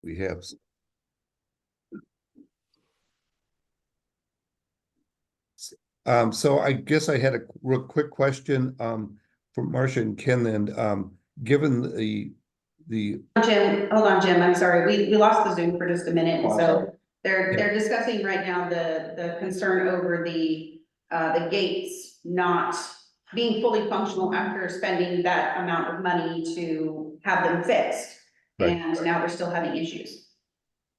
we have. So I guess I had a real quick question, for Marcia and Ken then, given the, Jim, hold on, Jim, I'm sorry, we lost the Zoom for just a minute, and Oh, so they're discussing right now the concern over the gates not being fully functional after spending that amount of money to have them fixed. Right. And now we're still having issues.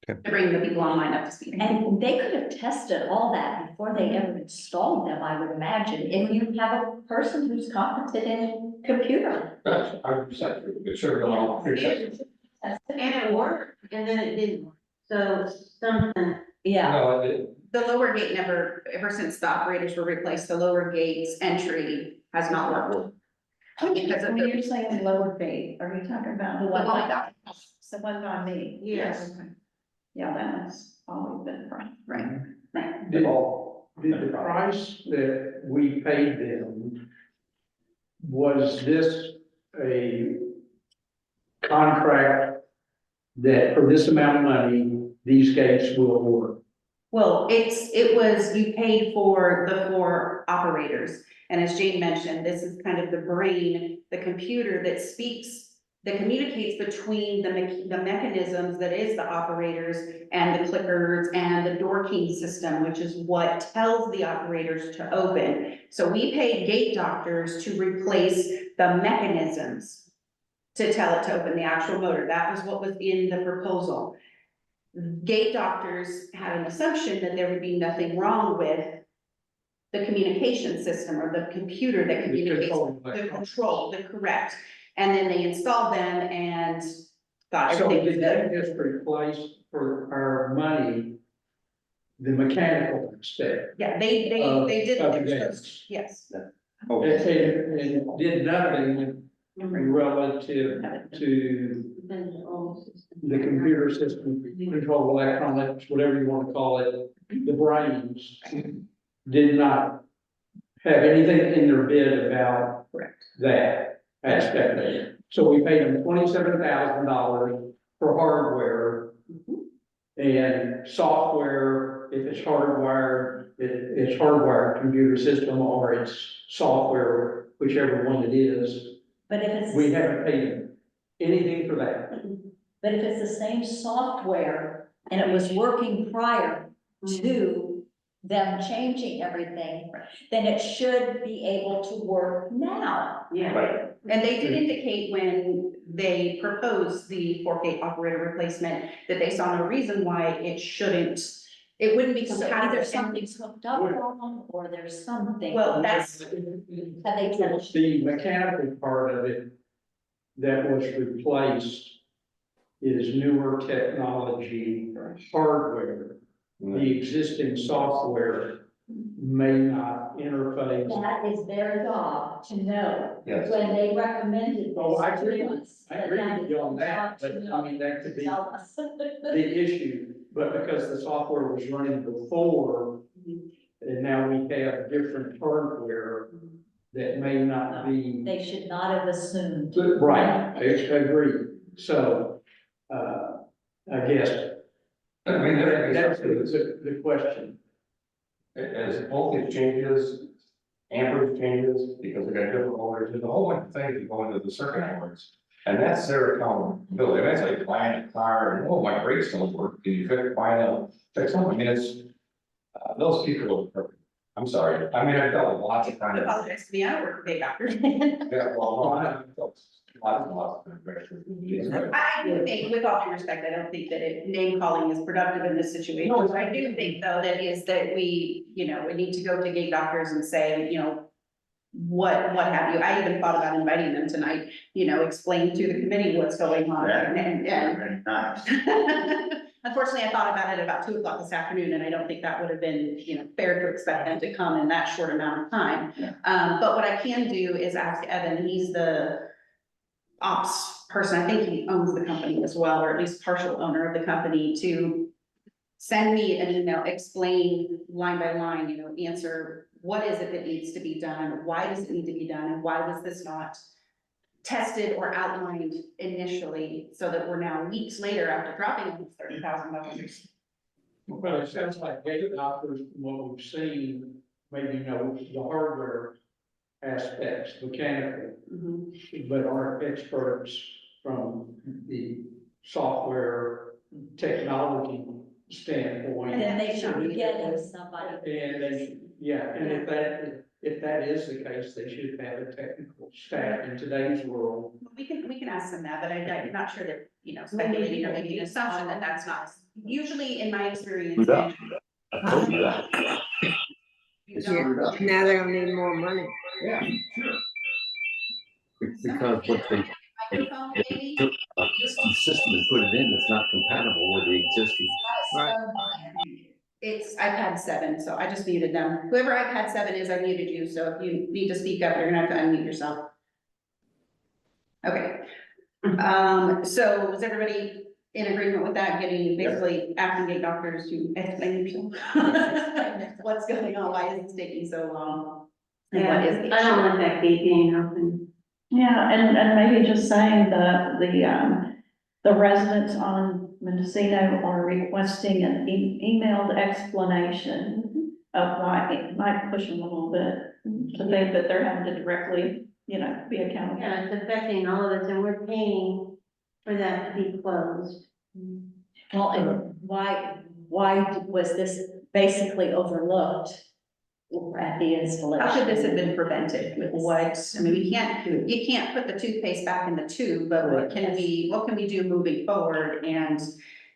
Okay. To bring the people online up to speed. And they could have tested all that before they ever installed them, I would imagine, if you have a person who's competent in computer. That's 100%. It's sure going on. And it worked, and then it didn't work. So something. Yeah, No, it, The lower gate never, ever since the operators were replaced, the lower gate's entry has not worked. Because of when the, you're saying lower gate, are you talking about the the one one by, that, the one by me? Yes. Okay. Yeah, that has always been front. right, right. Did the price that we paid them, was this a contract that for this amount of money, these gates will work? Well, it was, you paid for the 4 operators. And as Jane mentioned, this is kind of the brain, the computer that speaks, that communicates between the mechanisms that is the operators and the clickers and the door key system, which is what tells the operators to open. So we paid gate doctors to replace the mechanisms to tell it to open the actual motor. That was what was in the proposal. Gate doctors had an assumption that there would be nothing wrong with the communication system or the computer that communicates, the correct. And then they installed them and thought So everything was did good. they just replace for our money, the mechanical aspect? Yeah, they did. Of They the were supposed gates. to- Yes. And did nothing relative to the computer system, control electronics, whatever you want to call it, the brains did not have anything in their bid about Correct. that aspect of it. So we paid them $27,000 for hardware. And software, if it's hardwired, it's hardwired computer system or it's software, whichever one it is. But if it's, We haven't paid them anything for that. but if it's the same software and it was working prior to them changing everything, then it should be able to work now. Yeah. And they did indicate when they proposed the 4-gate operator replacement that they saw no reason why it wouldn't be So compatible. either something's hooked up wrong or there's something. Well, that's, Have they It's the mechanical part of it that was replaced is newer technology, hardware. The existing software may not interface. That is their job to know. Yes. When they recommended this. Oh, I agree to with- us, I agree that with you on is their that, job to but know. I mean, that could be Tell us. the issue. But because the software was running before, and now we have different hardware that may not be. They should not have assumed. Right, I agree. So, I guess I mean, that's there's the question. as voltage changes, amperage changes, because they got different voltages, there's a whole bunch of things that go into the circuit boards. And that's their accountability. That's like buying a car and, oh, my brakes don't work. Can you fix them? I mean, it's, those people are perfect. I'm sorry. I mean, I've dealt with lots of I times. apologize to me, I don't work for gate doctors. Yeah, well, I've dealt with lots of questions. I do think, with all due respect, I don't think that name calling is productive in this situation. No, it's What I do think though, that we, we need to go to gate doctors and say, what have you. I even thought about inviting them tonight, explain to the committee what's going on. And unfortunately, I thought about it about 2 o'clock this afternoon, and I don't think that would have been, fair to expect them to come in that short amount of time. But what I can do is ask Evan, he's the ops person, I think he owns the company as well, or at least partial owner of the company, to send me an email, explain line by line, answer what is it that needs to be done, why does it need to be done, and why was this not tested or outlined initially, so that we're now weeks later after dropping almost $30,000. But it sounds like gate doctors, from what we've seen, maybe know the hardware aspects, mechanical, but aren't experts from the software technology standpoint. And then they should be getting somebody. And they, yeah, and if that is the case, they should have a technical staff in today's world. We can ask them that, but I'm not sure that, speculating or making an assumption that that's not, usually in my experience. Yeah. I told you that. You Yeah. don't- Now they're gonna need more money. Yeah, sure. Because what they, Microphone, if maybe? they took a system and put it in, it's not compatible with the existing. Right. It's iPad 7, so I just muted them. Whoever iPad 7 is, I muted you, so if you need to speak up, you're gonna have to unmute yourself. Okay. So was everybody in agreement with that, getting basically asking gate doctors to explain yourself? What's going on? Why is it taking so long? And Yeah, what is the I don't issue? want that gate being open. Yeah, and maybe just saying the residents on Mendocino are requesting an emailed explanation of why. It might push them a little bit to think that they're having to directly, be accountable. Yeah, it's affecting all of us and we're paying for that to be closed. Well, and why was this basically overlooked at the installation? How could this have been prevented with what, I mean, you can't put the toothpaste back in the tube, but what can we do moving forward? And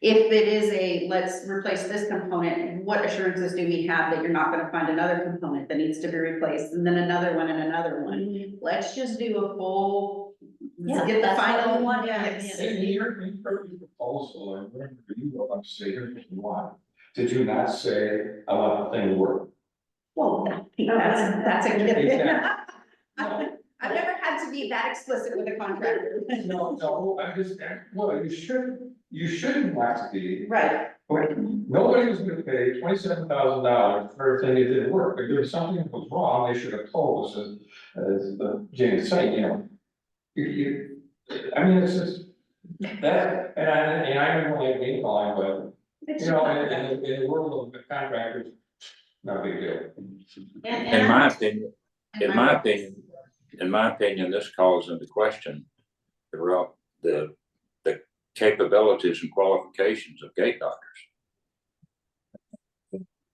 if it is let's replace this component, what assurances do we have that you're not gonna find another component that needs to be replaced, and then another one and another one? Let's just do a full, Yeah, get the that's what we final want. yes. In your proposal, and whatever you go up, say, here's what you want. Did you not say, I want the thing to work? Well, that's a given. Exactly. No. I've never had to be that explicit with a contractor. No, I'm just, well, you shouldn't have to be. Right, But nobody was gonna pay $27,000 for everything that didn't work. If there was something that was wrong, they should have told us, as James said, I mean, it's just, that, and I don't want to game line, but, in the world of contractors, not a big deal. In my opinion, in my opinion, this calls into question the capabilities and qualifications of gate doctors.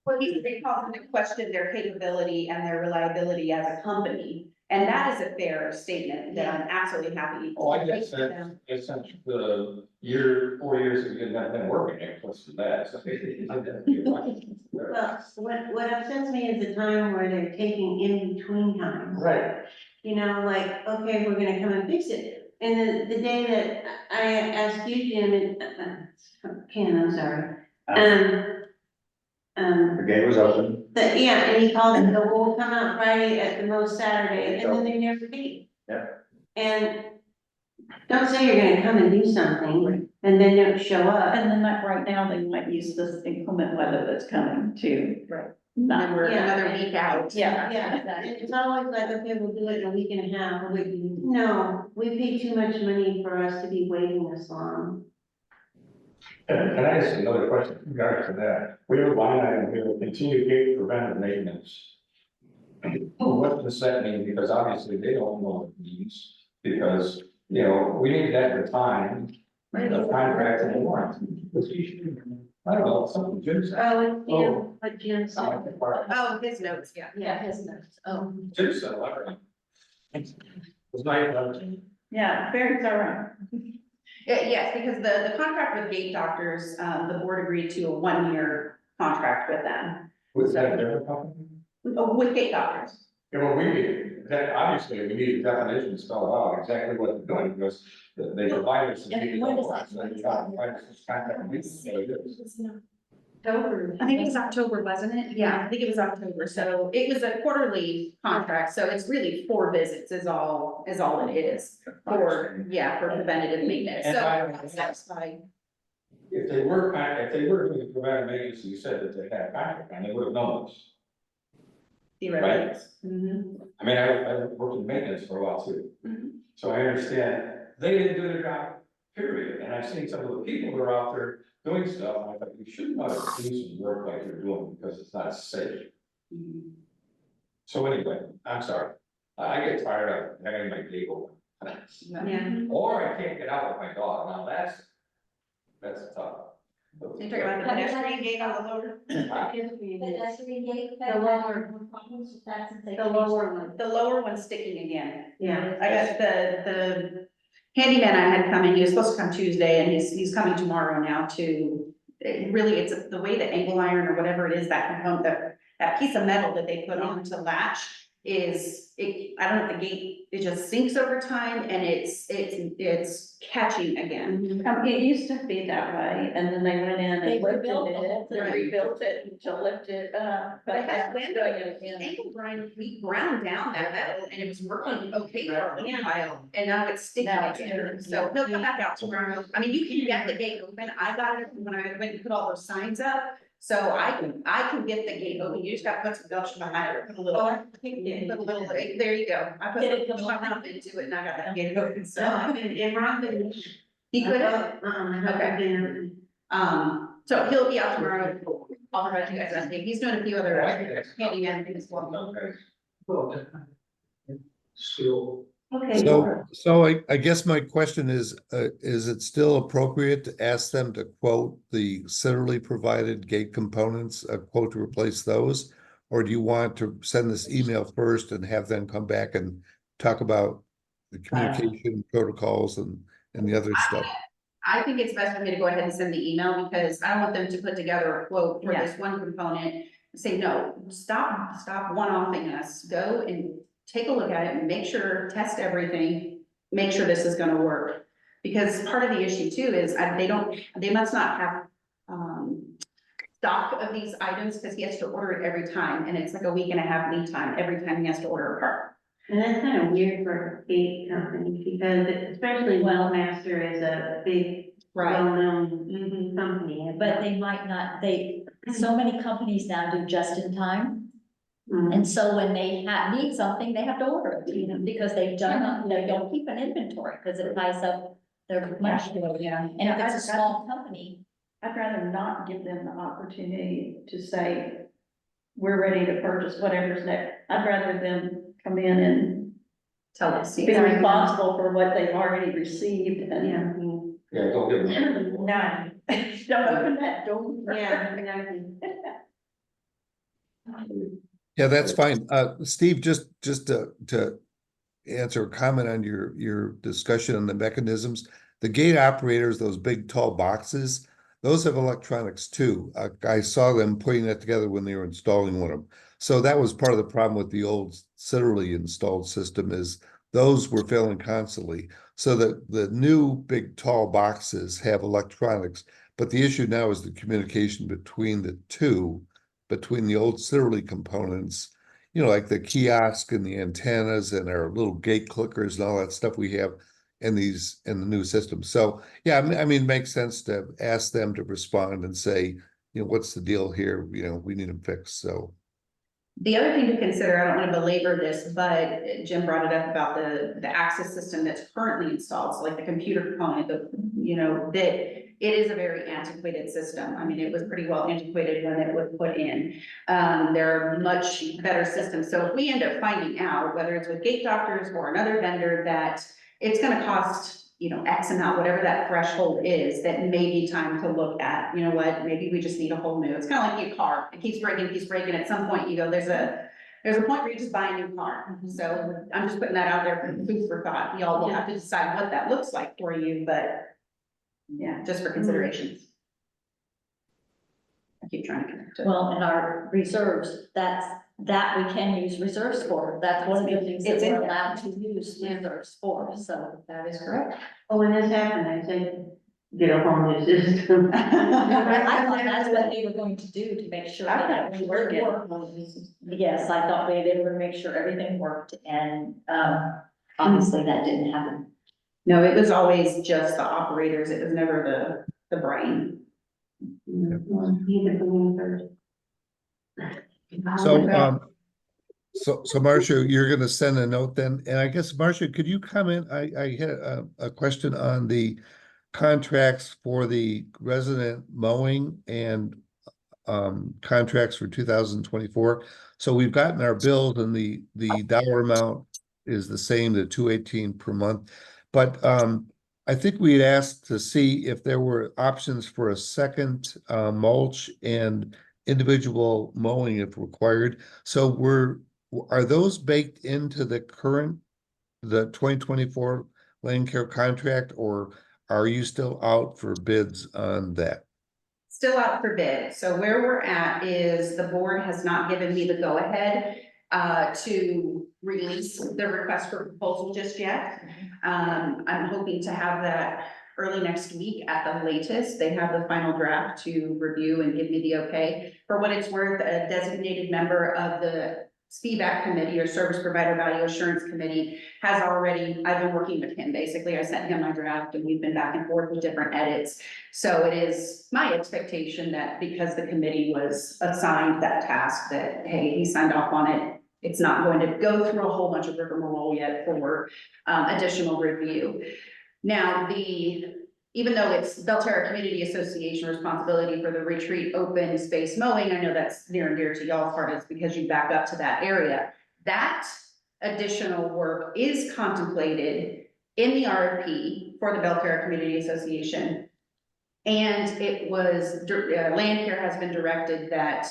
Well, they call into question their capability and their reliability as a company, and that is a fair statement that I'm absolutely happy. Oh, I to guess make to them. it's since the 4 years that we didn't have been working, it plus to that. So Well, what upsets me is the time where they're taking in between times. right. Like, okay, we're gonna come and fix it. And then the day that I asked you, Jim, and, Ken, I'm sorry. The gate was open. Yeah, and he called and said, well, we'll come out Friday at the most Saturday, and then they never did. Yeah. And don't say you're gonna come and do something, and then don't show up. And then like right now, they might use this inclement weather that's coming to. Right. Not, And we're Yeah. another week out. Yeah. Yeah, and it's always like, okay, we'll do it in a week and a half, no, we pay too much money for us to be waiting this long. Can I ask another question in regards to that? We have a line item here, continue gate preventive maintenance. What does that mean? Because obviously they don't know what it means, because, we need that for time. The contract and the warranty. I don't know, something Jim said. Oh, yeah, what Jim said. Oh, his notes, yeah. Yeah, his notes. Oh. Jim said, all right. Was my, yeah, very thorough. Yes, because the contract with gate doctors, the board agreed to a 1-year contract with them, was that a different company? with gate doctors. Yeah, well, obviously, we need a definition spelled out exactly what they're doing, because they provide us. And when does that- October. I think it was October, wasn't it? Yeah, I think it was October, so it was a quarterly contract, so it's really 4 visits is all it is. For preventative maintenance, And so by- I'm satisfied. If they were doing preventive maintenance, you said that they had a contract, and they would have known this. Theoretically. Mhm. I mean, I worked in maintenance for a while too. Mhm. So I understand, they didn't do their job, period, and I've seen some of the people that are out there doing stuff, and I thought, you should not do some work like you're doing, because it's not safe. So anyway, I'm sorry, I get tired of having my gate open. Yeah. Or I can't get out with my dog, now that's tough. You talking about the pedestrian gate on the lower? Pedestrian gate, The lower- problems with that since they The lower one, The lower one's sticking again. yeah. I got the handyman I had coming, he was supposed to come Tuesday and he's coming tomorrow now to. It's the way the angle iron or whatever it is, that component, that piece of metal that they put on to latch I don't know if the gate, it just sinks over time and it's catching again. It used to be that way, and then they went in They and lifted rebuilt the whole it, and thing. rebuilt it to lift it up. But I had now it's doing it again. angle grind, we ground down that metal and it was working okay for a little while, and now it's sticking Now it's again. hurting. So he'll come back out tomorrow. I mean, you can get the gate open. I got it when I went and put all those signs up. So I can get the gate open. You just gotta put some gumption behind it, put a little, there you go. I put Get it my going. mouth into it and I got that gate open, So so. and Ron didn't. He could, Okay. so he'll be out tomorrow. I'll provide you guys an update. He's doing a few other handyman things as well. Okay. Still. Okay. So I guess my question is it still appropriate to ask them to quote the centrally provided gate components, a quote to replace those? Or do you want to send this email first and have them come back and talk about the communication protocols and the other stuff? I think it's best for me to go ahead and send the email because I don't want them to put together a quote for Yeah. this one component. Say, no, stop one-offing us, go and take a look at it and make sure, test everything, make sure this is gonna work. Because part of the issue too is they must not have, stock of these items because he has to order it every time. And it's like a week and a half lead time every time he has to order a part. And that's kind of weird for a big company because especially Wellmaster is a big, well-known company. But they might not, so many companies now do just in time. Mhm. And so when they need something, they have to order it, because they don't keep an inventory, because it ties up their money. Yeah. And if it's a small company, I'd rather not give them the opportunity to say, we're ready to purchase whatever's next. I'd rather them come in and Tell us. be responsible for what they've already received and. Yeah, don't give them. No, don't open that door. Yeah, exactly. Yeah, that's fine. Steve, just to answer a comment on your discussion on the mechanisms, the gate operators, those big tall boxes, those have electronics too. I saw them putting that together when they were installing one of them. So that was part of the problem with the old centrally installed system is those were failing constantly. So the new big tall boxes have electronics, but the issue now is the communication between the two, between the old centrally components, like the kiosk and the antennas and our little gate clickers and all that stuff we have in the new system. So yeah, I mean, it makes sense to ask them to respond and say, what's the deal here? We need them fixed. So The other thing to consider, I don't want to belabor this, but Jim brought it up about the access system that's currently installed, so like the computer component, that it is a very antiquated system. I mean, it was pretty well antiquated when it was put in. There are much better systems. So if we end up finding out, whether it's with Gate Doctors or another vendor, that it's gonna cost, X amount, whatever that threshold is, that may be time to look at, maybe we just need a whole new, it's kind of like your car, it keeps breaking, at some point you go, there's a point where you just buy a new car. So I'm just putting that out there for food for thought. Y'all will have to decide what that looks like for you, but yeah, just for considerations. I keep trying to connect it. well, in our reserves, that we can use reserves for. That's one of the things that It's in we're there. allowed to use reserves for, so. That is correct. Oh, when this happened, I said, get a whole new system. I thought that's what they were going to do to make sure that it would work. Yes, I thought they were gonna make sure everything worked, and, obviously that didn't happen. No, it was always just the operators. It was never the brain. Well, he did the one first. So, So Marcia, you're gonna send a note then, and I guess, Marcia, could you comment? I had a question on the contracts for the resident mowing and contracts for 2024. So we've gotten our bills and the dollar amount is the same, the 218 per month. But I think we'd asked to see if there were options for a second mulch and individual mowing if required. So are those baked into the 2024 land care contract, or are you still out for bids on that? Still out for bid. So where we're at is the board has not given me the go-ahead to release the request for proposal just yet. I'm hoping to have that early next week at the latest. They have the final draft to review and give me the okay. For what it's worth, a designated member of the SPVAC committee or Service Provider Value Assurance Committee has already, I've been working with him. Basically, I sent him my draft and we've been back and forth with different edits. So it is my expectation that because the committee was assigned that task, that, hey, he signed off on it, it's not going to go through a whole bunch of rigmarole yet for additional review. Now, even though it's Belterra Community Association responsibility for the retreat open space mowing, I know that's near and dear to y'all's heart, is because you back up to that area. That additional work is contemplated in the RFP for the Belterra Community Association. And it was, land care has been directed that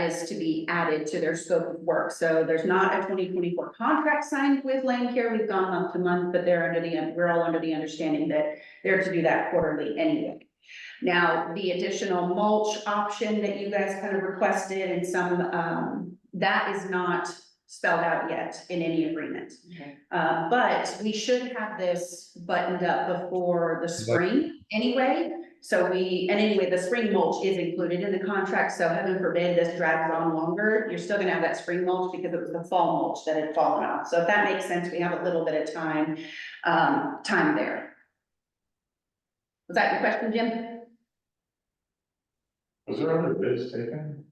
is to be added to their scope of work. So there's not a 2024 contract signed with land care. We've gone month to month, but we're all under the understanding that they're to do that quarterly anyway. Now, the additional mulch option that you guys kind of requested and some, that is not spelled out yet in any agreement. Okay. But we should have this buttoned up before the spring anyway. So anyway, the spring mulch is included in the contract, so heaven forbid this drags on longer, you're still gonna have that spring mulch because it was the fall mulch that had fallen off. So if that makes sense, we have a little bit of time there. Was that your question, Jim? Was there other bids taken?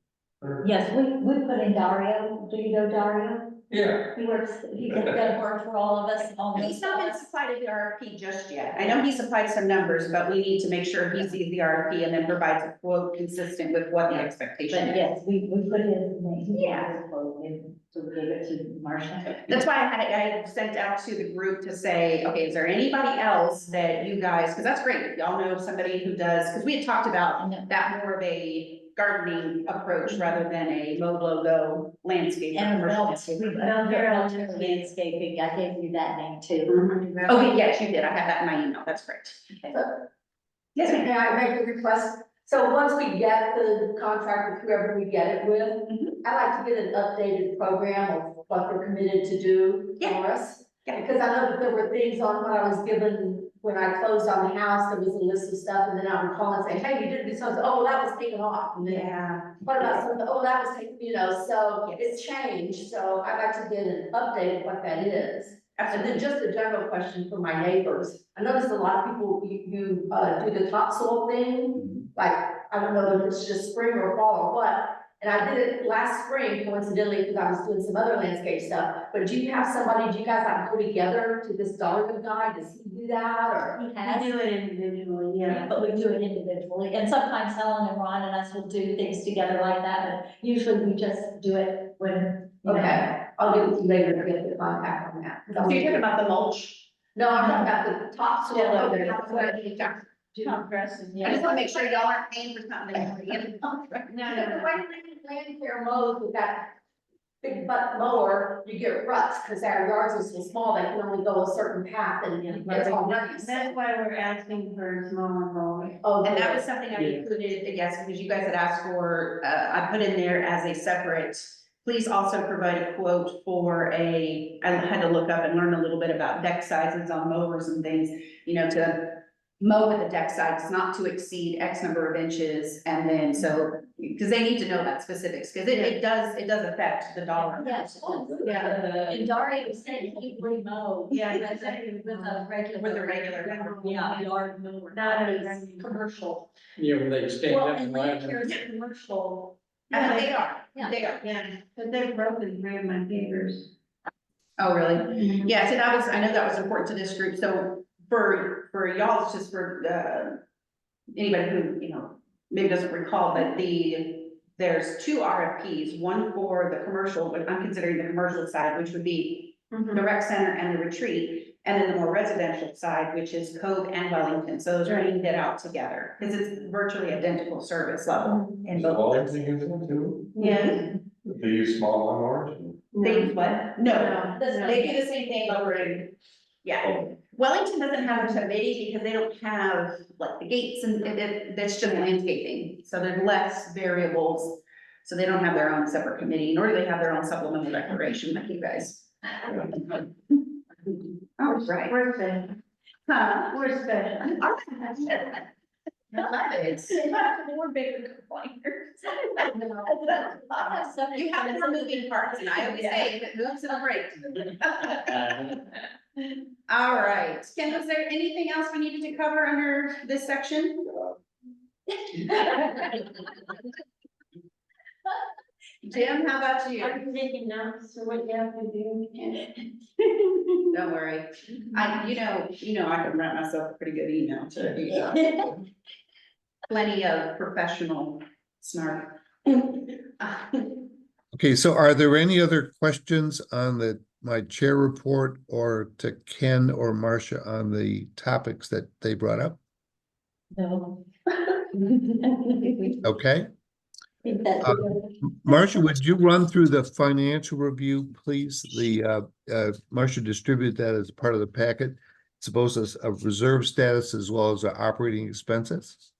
Yes, we put in Dario. Do you know Dario? Yeah. He does work for all of us on this. He's not been supplied the RFP just yet. I know he supplied some numbers, but we need to make sure he sees the RFP and then provides a quote consistent with what the expectation But is. yes, we put in his name. Yeah. So we gave it to Marcia. That's why I sent out to the group to say, okay, is there anybody else that you guys, because that's great, if y'all know somebody who does, because we had talked about that more of a gardening approach rather than a mow, blow, go landscape. And landscaping. landscaping, I gave you that name too. Okay, yes, you did. I have that in my email. That's great. Okay. Yes, ma'am. May I make a request? So once we get the contract with whoever we get it with, I'd like to get an updated program of what they're committed to do for us. Yeah. Because I know that there were things on what I was given when I closed on the house, there was a list of stuff, and then I would call and say, hey, you did this, something, oh, that was taken off. And then, Yeah. what about something, oh, that was taken, so it's changed, so I'd like to get an update of what that is. And then just a general question for my neighbors. I noticed a lot of people, you do the topsoil thing, like, I don't know if it's just spring or fall or what. And I did it last spring coincidentally because I was doing some other landscape stuff. But do you have somebody, do you guys like go together to this Darwin guy? Does he do that or? He We has, do it individually, yeah. but we do it individually, and sometimes Helen and Ron and us will do things together like that, but usually we just do it when, you know. Okay, I'll get with you later to get the contact on that. So you're talking about the mulch? No, I'm talking about the topsoil. Yeah, Okay, I just want to make sure y'all aren't paying for something that's already in the contract. No, The way land care mows with that big butt mower, you get ruts, because our yards are so small, they can only go a certain path and it's already. That's why we're asking for smaller mowers. Oh, And that was something I included, yes, because you guys had asked for, I put in there as a separate, please also provide a quote for I had to look up and learn a little bit about deck sizes on mowers and things, to mow with the deck size not to exceed X number of inches, and then because they need to know that specifics, because it does affect the dollar. Yes. Yeah. And Dario said he would mow. Yeah. With a regular. With a regular. Yeah, yard mower. Not a It's commercial. Yeah, when they stand Well, up and and land laugh. care is a commercial They are, Yeah. they are. Yeah, but they're broken three of my papers. Oh, really? Mhm. Yeah, so that was, I know that was important to this group, so for y'all, it's just for, anybody who, you know, maybe doesn't recall, but there's two RFPs, one for the commercial, what I'm considering the commercial side, which would be the rec center and the retreat, and then the more residential side, which is Cove and Wellington, so those are being bid out together, because it's virtually identical service level in Is both. Wellington using it too? Yeah, They use small lawnmowers? they use what? No, No. they do the same thing over in, yeah. Oh, Wellington doesn't have a committee because they don't have like the gates and that's just landscaping, so there's less variables. So they don't have their own separate committee, nor do they have their own supplemental declaration like you guys. Oh, right. We're special. Huh? We're special. I love it. More bigger complainers. You have more moving parts, and I always say, if it moves, it'll break. All right, Ken, was there anything else we needed to cover under this section? Jim, how about you? I'm taking notes, so what you have to do. Don't worry, you know, I can write myself a pretty good email to plenty of professional snark. Okay, so are there any other questions on my chair report or to Ken or Marcia on the topics that they brought up? No. Okay. Marcia, would you run through the financial review, please? Marcia distributed that as part of the packet. It's supposed to a reserve status as well as operating expenses.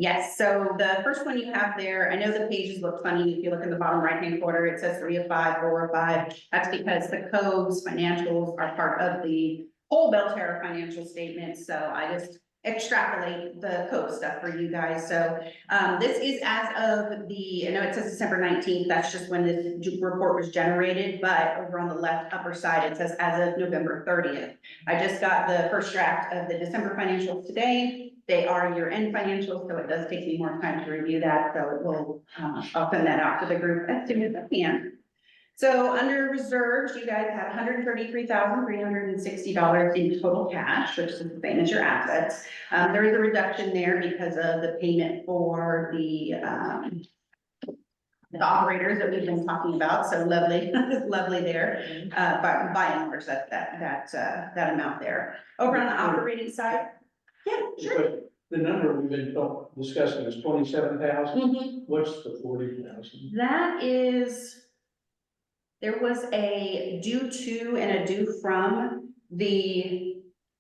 Yes, so the first one you have there, I know the pages look funny, if you look in the bottom right-hand corner, it says 3 of 5, 4 of 5. That's because the Cove's financials are part of the whole Belterra financial statement, so I just extrapolate the Cove stuff for you guys. So this is as of I know it says December 19th, that's just when this report was generated, but over on the left upper side, it says as of November 30th. I just got the first draft of the December financials today. They are year-end financials, so it does take me more time to review that, so it will, I'll send that out to the group as soon as I can. So under reserves, you guys have $133,360 in total cash, which is the same as your assets. There is a reduction there because of the payment for the operators that we've been talking about, so lovely, lovely there. But by and large, that amount there. Over on the operating side, yeah, sure. But the number we've been discussing is 27,000. Mhm. What's the 40,000? That is, there was a due to and a due from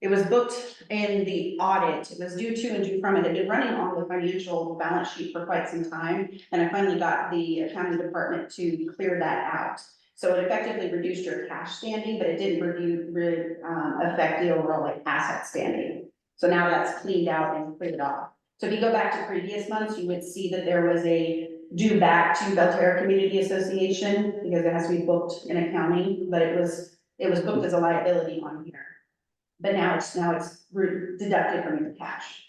it was booked in the audit. It was due to and due from it. They've been running on the financial balance sheet for quite some time. And I finally got the accounting department to clear that out. So it effectively reduced your cash standing, but it didn't really affect the overall like asset standing. So now that's cleaned out and cleared off. So if you go back to previous months, you would see that there was a due back to Belterra Community Association because it has to be booked in accounting, but it was booked as a liability on here. But now it's deducted from your cash.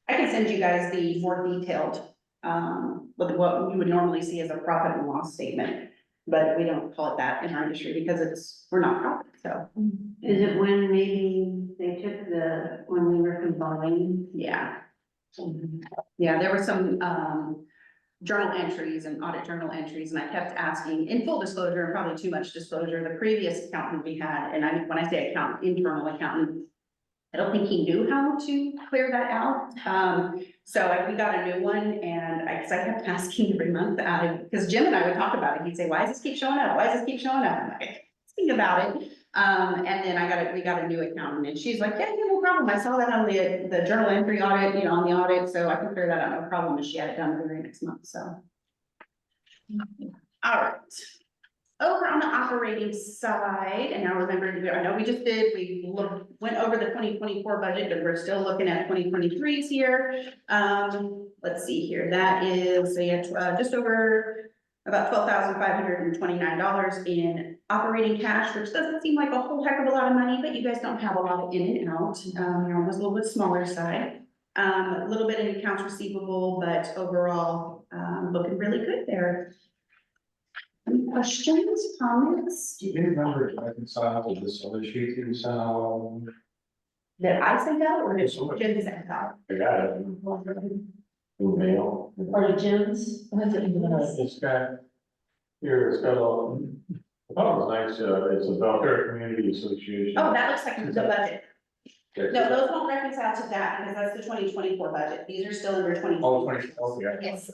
I can send you guys the more detailed, what you would normally see as a profit and loss statement. But we don't call it that in our industry because we're not profit, so. Is it when maybe they took when we were combining? Yeah. Yeah, there were some, journal entries and audit journal entries, and I kept asking, in full disclosure, and probably too much disclosure, the previous accountant we had, and when I say accountant, internal accountant, I don't think he knew how to clear that out. So we got a new one, and because I kept asking every month, because Jim and I would talk about it, he'd say, why does this keep showing up? Why does this keep showing up? I'm like, think about it. And then we got a new accountant, and she's like, yeah, no problem. I saw that on the journal entry audit, on the audit, so I can clear that out, no problem. And she had it done the very next month, so. All right. Over on the operating side, and now remember, I know we just went over the 2024 budget, but we're still looking at 2023's here. Let's see here, that is just over about $12,529 in operating cash, which doesn't seem like a whole heck of a lot of money, but you guys don't have a lot of in and out. You're on this little bit smaller side. A little bit in accounts receivable, but overall, looking really good there. Any questions, comments? Do you remember if I can sign with this other sheet you sent out? That I sent out or did Somebody- Jim send out? I got it. Email. Or the gyms? It's got, here, it's got all, I thought it was nice, it's a Belterra Community Association. Oh, that looks like the budget. Yeah. No, those won't reconcile to that because that's the 2024 budget. These are still under 20. Oh, 20, okay. Yes.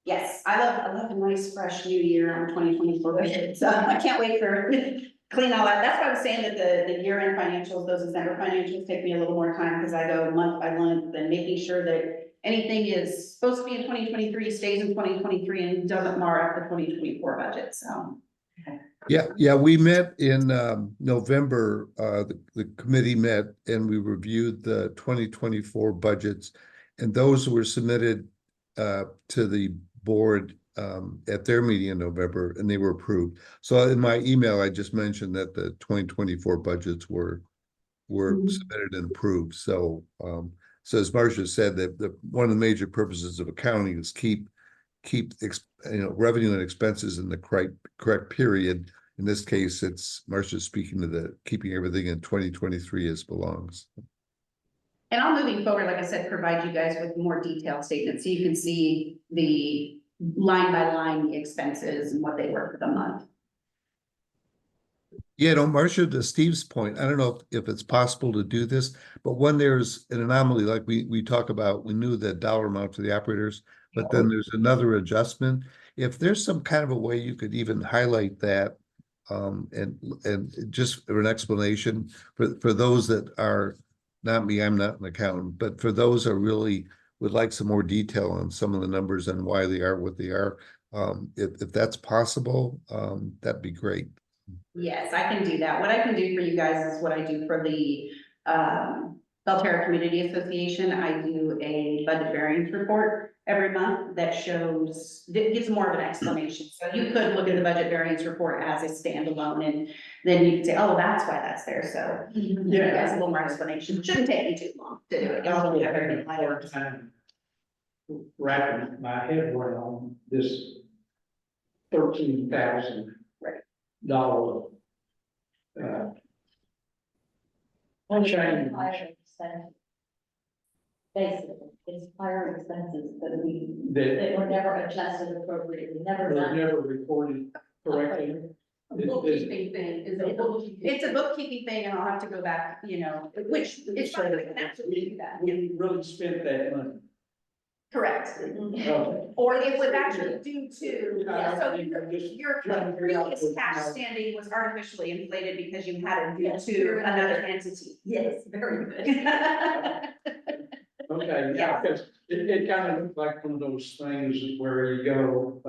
Yes, I love a nice fresh new year on 2024 budget, so I can't wait for clean all that. That's why I was saying that the year-end financials, those December financials take me a little more time because I go month by month and making sure that anything is supposed to be in 2023 stays in 2023 and doesn't mar up the 2024 budget, so. Yeah, we met in November, the committee met and we reviewed the 2024 budgets. And those were submitted to the board at their meeting in November and they were approved. So in my email, I just mentioned that the 2024 budgets were submitted and approved. So so as Marcia said, that one of the major purposes of accounting is keep revenue and expenses in the correct period. In this case, it's Marcia speaking to the keeping everything in 2023 as belongs. And I'll moving forward, like I said, provide you guys with more detailed statements so you can see the line by line, the expenses and what they were for the month. Yeah, no, Marcia, to Steve's point, I don't know if it's possible to do this, but when there's an anomaly, like we talk about, we knew the dollar amount to the operators, but then there's another adjustment. If there's some kind of a way you could even highlight that, and just for an explanation for those that are not me, I'm not an accountant, but for those that really would like some more detail on some of the numbers and why they are what they are, if that's possible, that'd be great. Yes, I can do that. What I can do for you guys is what I do for the Belterra Community Association. I do a budget variance report every month that gives more of an explanation. So you could look at the budget variance report as a standalone and then you could say, oh, that's why that's there. So Yeah. that's a little more explanation. Shouldn't take me too long to do it. Y'all don't have very many Hard items. time wrapping my head around this $13,000 change. Higher expenses. Basically, it's higher expenses that That were never adjusted appropriately, never was done. never recorded correctly. A bookkeeping thing is a bookkeeping. It's a bookkeeping thing and I'll have to go back, which is fine, we can absolutely do that. We really spent that money. Correct. Okay. Or it was actually due to, Yeah, so I'm just your trying to figure out previous what- cash standing was artificially inflated because you had it due to another entity. Yes, very good. Okay, yeah, because it kind of looked like one of those things where you go,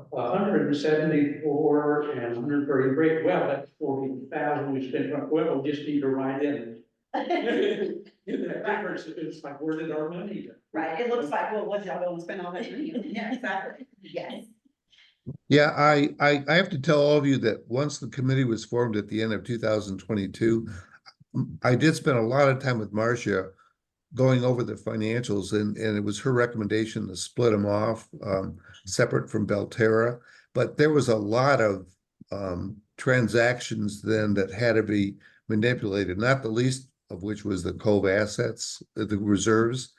174 and 133, well, that's 40,000 we spent, well, we just need to write in. The difference is like, where did our money go? Right, it looks like, well, what y'all gonna spend all that money on? Yeah, exactly, yes. Yeah, I have to tell all of you that once the committee was formed at the end of 2022, I did spend a lot of time with Marcia going over the financials and it was her recommendation to split them off separate from Belterra. But there was a lot of transactions then that had to be manipulated, not the least of which was the Cove assets, the reserves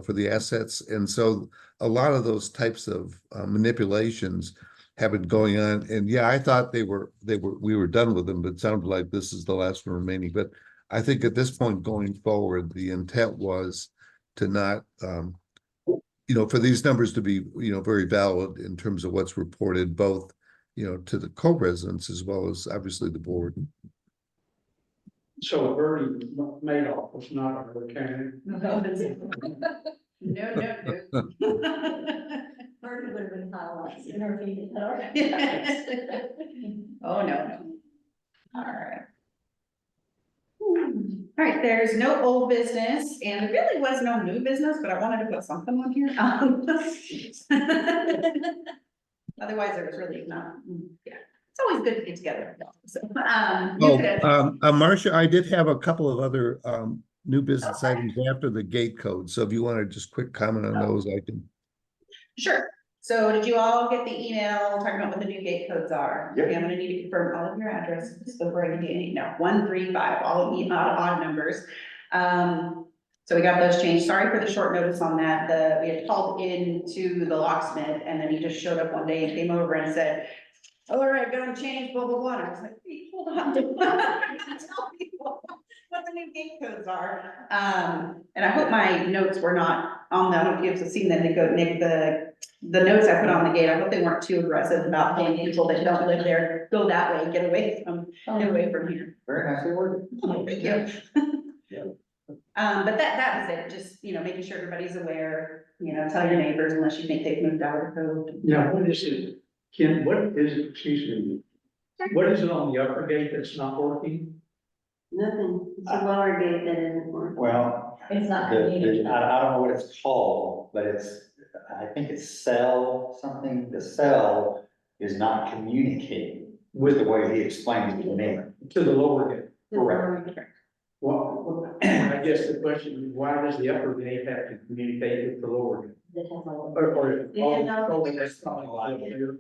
for the assets. And so a lot of those types of manipulations have been going on. And yeah, I thought we were done with them, but it sounded like this is the last one remaining. But I think at this point going forward, the intent was to not, for these numbers to be, very valid in terms of what's reported, both, to the co-residents as well as obviously the board. So Bernie Madoff was not a hurricane. No. Bernie would have been highlights, intervened. Oh, no. All right. All right, there's no old business and there really was no new business, but I wanted to put something on here. Otherwise, there was really not, yeah. It's always good to get together. So, you could have- Marcia, I did have a couple of other new business items after the gate code. So if you want to just quick comment on those, I can. Sure. So did you all get the email talking about what the new gate codes are? Yep. Okay, I'm gonna need to confirm all of your addresses before I can do any, no, 135, all of the odd numbers. So we got those changed. Sorry for the short notice on that. We had called in to the locksmith and then he just showed up one day and came over and said, all right, go and change, blah, blah, blah. And I was like, hey, hold on. Tell people what the new gate codes are. And I hope my notes were not on that. I don't know if you've seen them. They go, Nick, the notes I put on the gate, I hope they weren't too aggressive about telling people that don't live there, go that way, get away from here. Very nicely worded. Thank you. Yeah. But that was it, just, making sure everybody's aware, tell your neighbors unless you think they've moved out of the code. Now, what is it, Ken, what is it, excuse me, what is it on the upper gate that's not working? Nothing, it's a lower gate that isn't working. Well, It's not I communicating. don't know what it's called, but I think it's cell something. The cell is not communicating with the way he explained it to me. To the lower gate. Correct. Well, I guess the question is, why does the upper gate have to communicate with the lower gate? That has all- Or Yeah, no.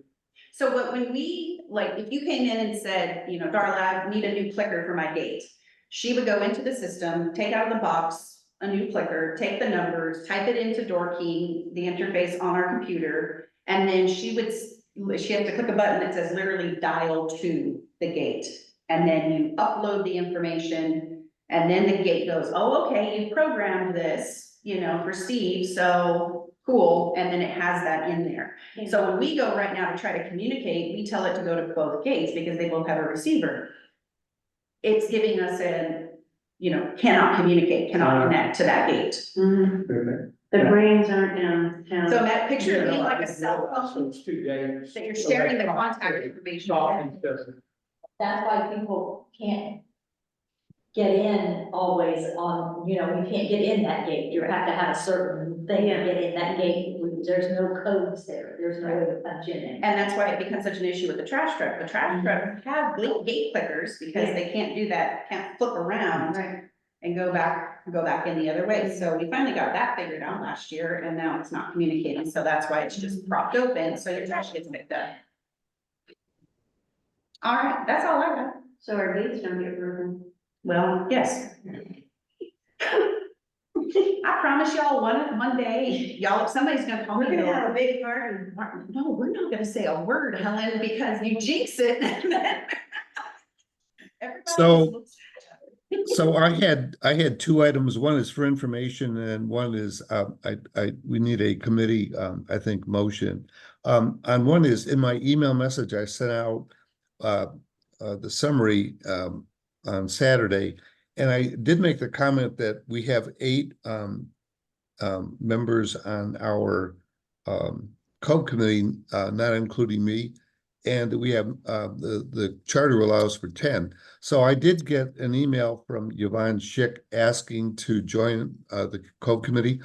So when we, like, if you came in and said, Darla, I need a new clicker for my gate, she would go into the system, take out of the box a new clicker, take the numbers, type it into door key, the interface on our computer, and then she has to click a button that says literally dial to the gate. And then you upload the information, and then the gate goes, oh, okay, you programmed this, for Steve, so cool, and then it has that in there. So when we go right now to try to communicate, we tell it to go to both gates because they both have a receiver. It's giving us cannot communicate, cannot connect to that gate. Mhm. The brains aren't down. So that picture of me like a cell So phone, it's two gates. that you're sharing the contact information. Talking doesn't. That's why people can't get in always on, you can't get in that gate. You have to have a certain thing to get in that gate. There's no codes there. There's no way to punch in. And that's why it becomes such an issue with the trash truck. The trash truck have gate clickers because they can't do that, can't flip around Right. and go back in the other way. So we finally got that figured out last year and now it's not communicating. So that's why it's just propped open, so your trash gets picked up. All right, that's all I got. So our gates don't get broken. Well, yes. I promise y'all, one day, somebody's gonna call me. We're gonna and go, have a big party. no, we're not gonna say a word, Helen, because you jinx it. Everybody So- just looks at each other. So I had two items. One is for information and one is, we need a committee, I think, motion. On one is in my email message, I sent out, the summary, on Saturday. And I did make the comment that we have 8, members on our, Cove committee, not including me. And we have, the charter allows for 10. So I did get an email from Yvonne Schick asking to join, the Cove committee.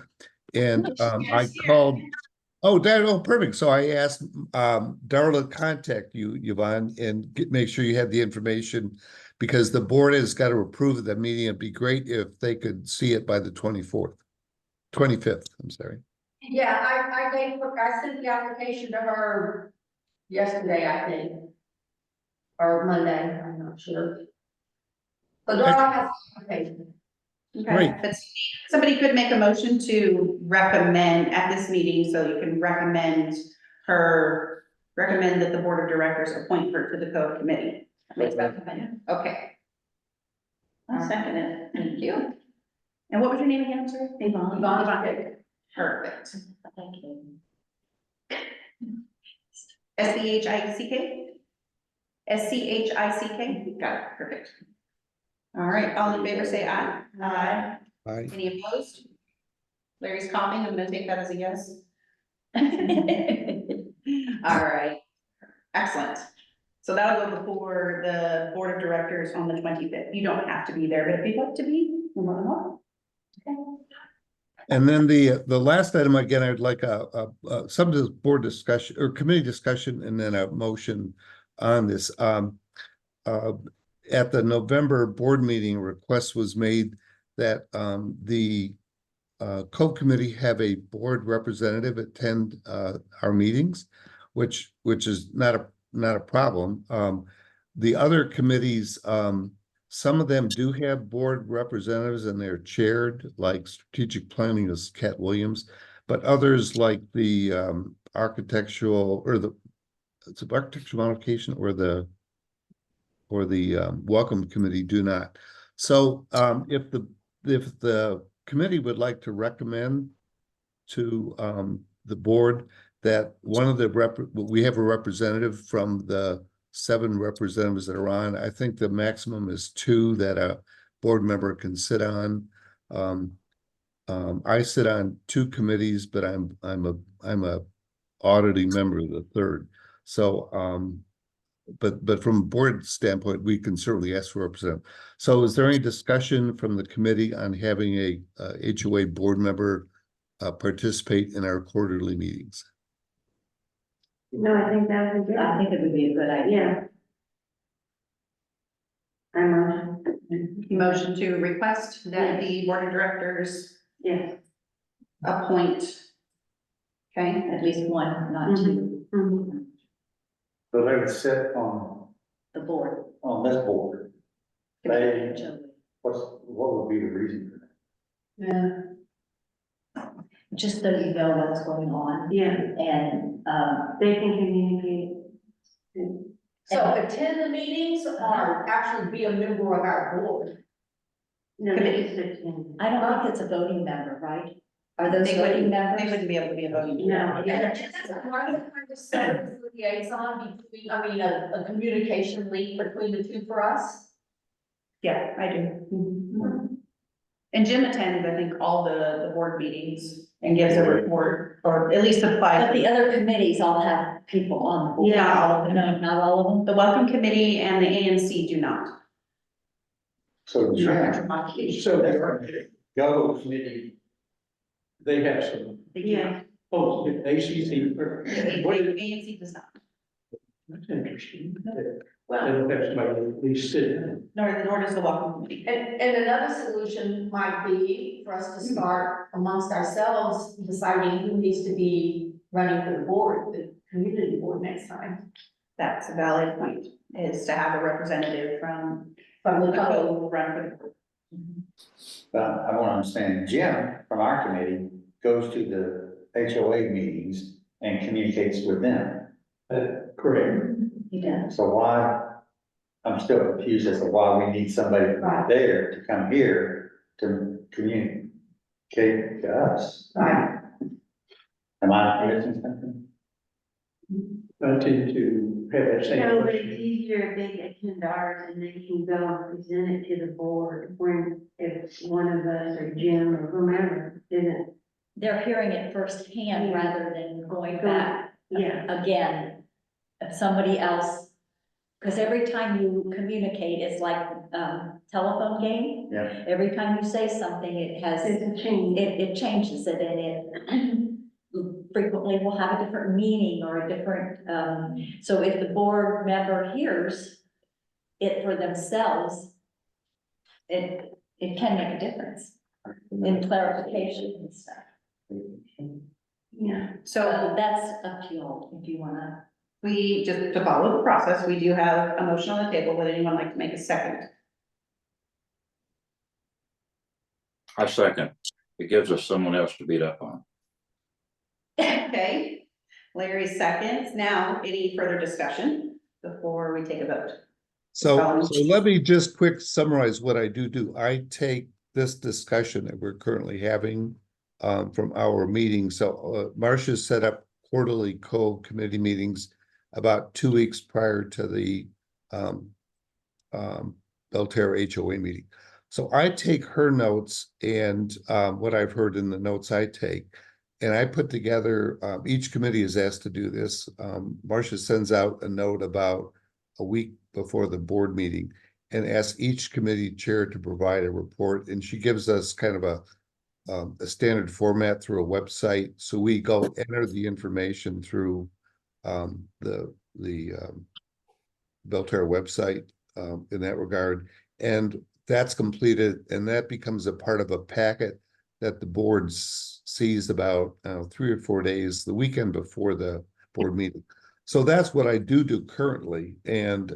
And, I called, perfect. So I asked, Darla to contact you, Yvonne, and make sure you had the information. Because the board has got to approve that meeting. It'd be great if they could see it by the 25th, I'm sorry. Yeah, I sent the application to her yesterday, I think. Or Monday, I'm not sure. But Darla has the application. Great. Okay, but somebody could make a motion to recommend at this meeting, so you can recommend that the board of directors appoint her to the code committee. Makes that opinion. Okay, I second it. thank you. And what was your name again, sir? Yvonne. Yvonne. Perfect. Thank you. SCHICK? SCHICK? Got it, perfect. All right, all in favor, say aye. Aye. Aye. Any opposed? Larry's coughing, I'm gonna take that as a yes. All right, excellent. So that'll go before the board of directors on the 25th. You don't have to be there, but if you'd like to be, you're more than welcome. Okay. And then the last item, again, I'd like some of the board discussion or committee discussion and then a motion on this. At the November board meeting, a request was made that the Cove Committee have a board representative attend our meetings, which is not a problem. The other committees, some of them do have board representatives and they're chaired, like strategic planning is Cat Williams, but others like the architectural or it's an architectural modification or the welcome committee do not. So if the committee would like to recommend to the board that one of we have a representative from the 7 representatives that are on, I think the maximum is 2 that a board member can sit on. I sit on 2 committees, but I'm a auditing member of the 3rd. So but from a board standpoint, we can certainly ask for a representative. So is there any discussion from the committee on having a HOA board member participate in our quarterly meetings? No, I think that would be good. I think it would be a good idea. Yeah. Motion to request that the board of directors Yes. appoint. Okay, At least one, not 2, Mhm. So they would sit the board. on this board. They, what would be the reason for that? Yeah. Just so you know what's going on. Yeah, And, they can communicate. So attend the meetings or actually be a member of our board? No, they just attend. I don't think it's a voting member, right? Are those they voting wouldn't, members? they wouldn't be able to be a voting. No, And that's part of the kind of service liaison between, I mean, a communication link between the 2 for us. Yeah, I do. And Jim attends, I think, all the board meetings and gives a report, or at least applies. But the other committees all have people on the board. Yeah, not all of them. No, not all of them. The welcome committee and the ANC do not. So Jim, So the go, committee, they have some, Yeah. oh, the ACC, what is it? ANC does not, That's interesting. Well, They don't have somebody at least sit in. nor does the welcome committee. and another solution might be for us to start amongst ourselves, deciding who needs to be running for the board, the community board next time. That's a valid point, is to have a representative from From the the Cove. Cove run for the board. I want to understand, Jim from our committee goes to the HOA meetings and communicates with them. Correct. He does. So why, I'm still confused as to why we need somebody Right. there to come here to communicate to us. Right. Am I missing something? I tend to have that same No, but it's question. easier if they attend ours and they can go and present it to the board when, if one of us or Jim or whomever isn't. They're hearing it firsthand Yeah. rather than going back Yeah, again. If somebody else, because every time you communicate, it's like, telephone game. Yeah. Every time you say something, it has, it's a change. it changes it and it frequently will have a different meaning or a different, so if the board member hears it for themselves, it can make a difference in clarification and stuff. Yeah. So That's up to y'all if you wanna. we, just to follow the process, we do have a motion on the table. Would anyone like to make a second? I second. It gives us someone else to beat up on. Okay, Larry seconds. Now, any further discussion before we take a vote? So let me just quick summarize what I do. I take this discussion that we're currently having from our meeting. So Marcia set up quarterly Cove committee meetings about 2 weeks prior to the Belterra HOA meeting. So I take her notes and what I've heard in the notes I take, and I put together, each committee is asked to do this. Marcia sends out a note about a week before the board meeting and asks each committee chair to provide a report. And she gives us kind of a standard format through a website. So we go enter the information through the Belterra website in that regard. And that's completed, and that becomes a part of a packet that the board sees about 3 or 4 days, the weekend before the board meeting. So that's what I do currently, and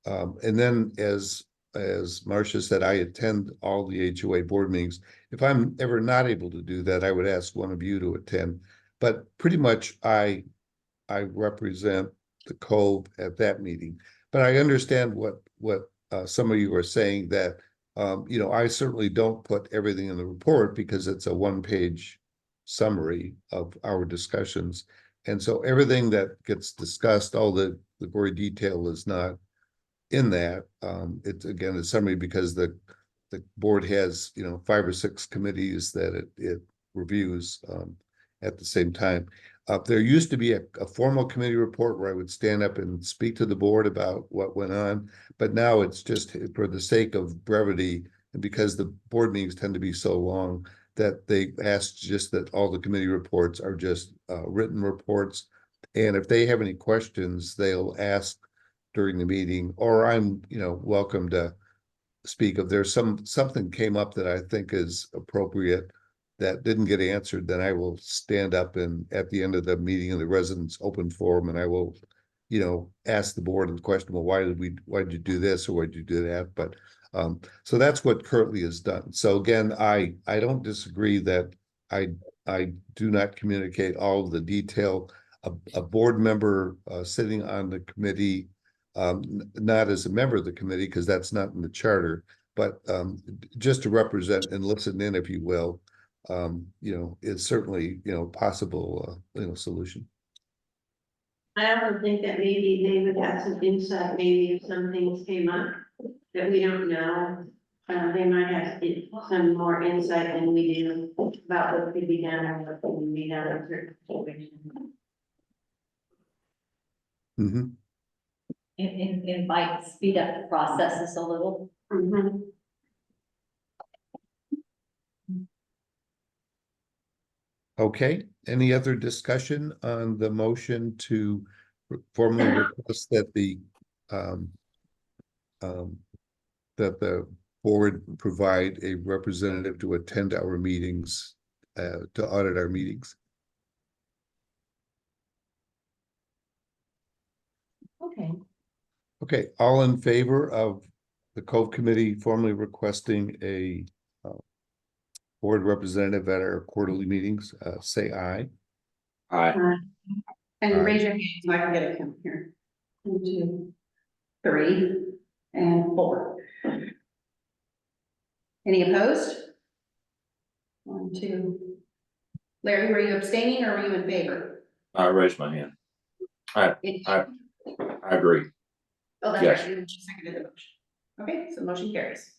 then as Marcia said, I attend all the HOA board meetings. If I'm ever not able to do that, I would ask one of you to attend. But pretty much I represent the Cove at that meeting. But I understand what some of you are saying, that you know, I certainly don't put everything in the report because it's a one-page summary of our discussions. And so everything that gets discussed, all the gory detail is not in that. It's again a summary because the board has, you know, 5 or 6 committees that it reviews at the same time. There used to be a formal committee report where I would stand up and speak to the board about what went on, but now it's just for the sake of brevity, and because the board meetings tend to be so long, that they ask just that all the committee reports are just written reports. And if they have any questions, they'll ask during the meeting, or I'm, you know, welcome to speak. If there's something came up that I think is appropriate that didn't get answered, then I will stand up and at the end of the meeting in the residents open forum, and I will, you know, ask the board the question, well, why did you do this, or why did you do that? But so that's what currently is done. So again, I don't disagree that I do not communicate all of the detail. A board member sitting on the committee, not as a member of the committee, because that's not in the charter, but just to represent and listen in, if you will, you know, it's certainly, you know, possible, you know, solution. I also think that maybe they would have some insight, maybe if some things came up that we don't know. They might have some more insight than we do about what could be done and what could be done in certain situations. Mm-hmm. It might speed up the processes a little. Mhm. Okay, any other discussion on the motion to formally request that the um, that the board provide a representative to attend our meetings, to audit our meetings? Okay. Okay, all in favor of the Cove Committee formally requesting a board representative at our quarterly meetings, say aye. Aye. And Aye. raise your hand so I can get a count here. 1, 2, 3, and 4. Any opposed? 1, 2. Larry, were you abstaining or were you in favor? I raised my hand. I agree. Oh, that's Yes. right, you just seconded the motion. Okay, so the motion carries.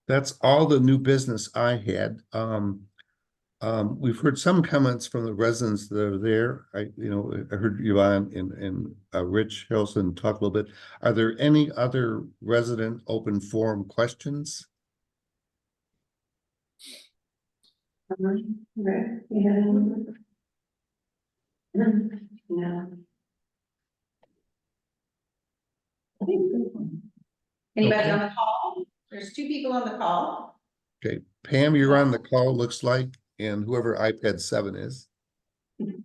That's all the new business I had. We've heard some comments from the residents that are there. I heard Yvonne and Rich Hilson talk a little bit. Are there any other resident open forum questions? No. Anybody Okay. on the call? There's 2 people on the call. Okay, Pam, you're on the call, looks like, and whoever iPad 7 is. You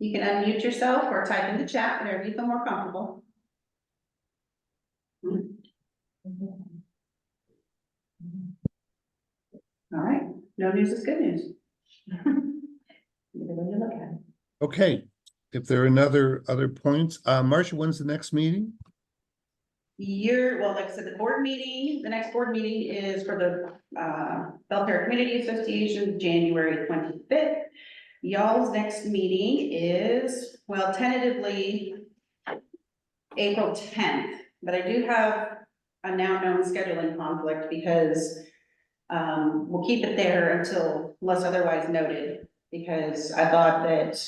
can unmute yourself or type in the chat, whatever you feel more comfortable. All right, no news is good news. Either way you look at it. Okay, if there are other points, Marcia, when's the next meeting? Well, like I said, the next board meeting is for the Belterra Community Association, January 25th. Y'all's next meeting is, well, tentatively April 10th, but I do have a now known scheduling conflict because we'll keep it there unless otherwise noted, because I thought that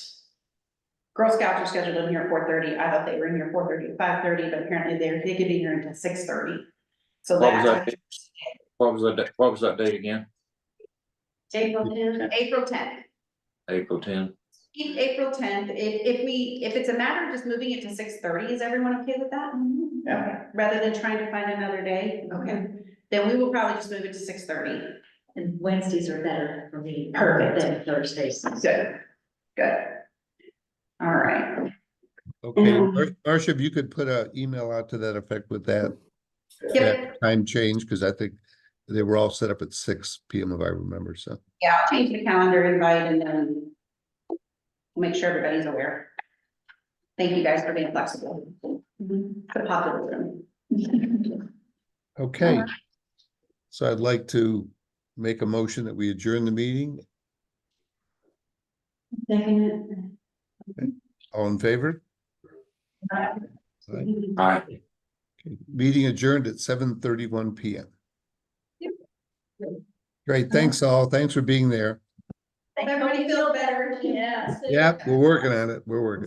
Girl Scouts are scheduled in here at 4:30. I thought they were in here 4:30 to 5:30, but apparently they could be here until 6:30. So What was that's that? What was that date again? April 10th. April 10th. April 10. Keep April 10th. If it's a matter of just moving it to 6:30, is everyone okay with that? Okay, rather than trying to find another day, okay, then we will probably just move it to 6:30. And Wednesdays are better for me. Perfect. Than Thursdays. Good, good. All right, Okay, Um, Marcia, if you could put an email out to that effect with that, yep, that time change, because I think they were all set up at 6 PM if I remember, so. yeah, I'll change the calendar invite and then we'll make sure everybody's aware. Thank you guys for being flexible. The popular room. Okay. So I'd like to make a motion that we adjourn the meeting. Second. All in favor? Aye. Aye. Okay. Meeting adjourned at 7:31 PM. Great, thanks all. Thanks for being there. Everybody feel better. Yeah. Yeah, we're working on it. We're working.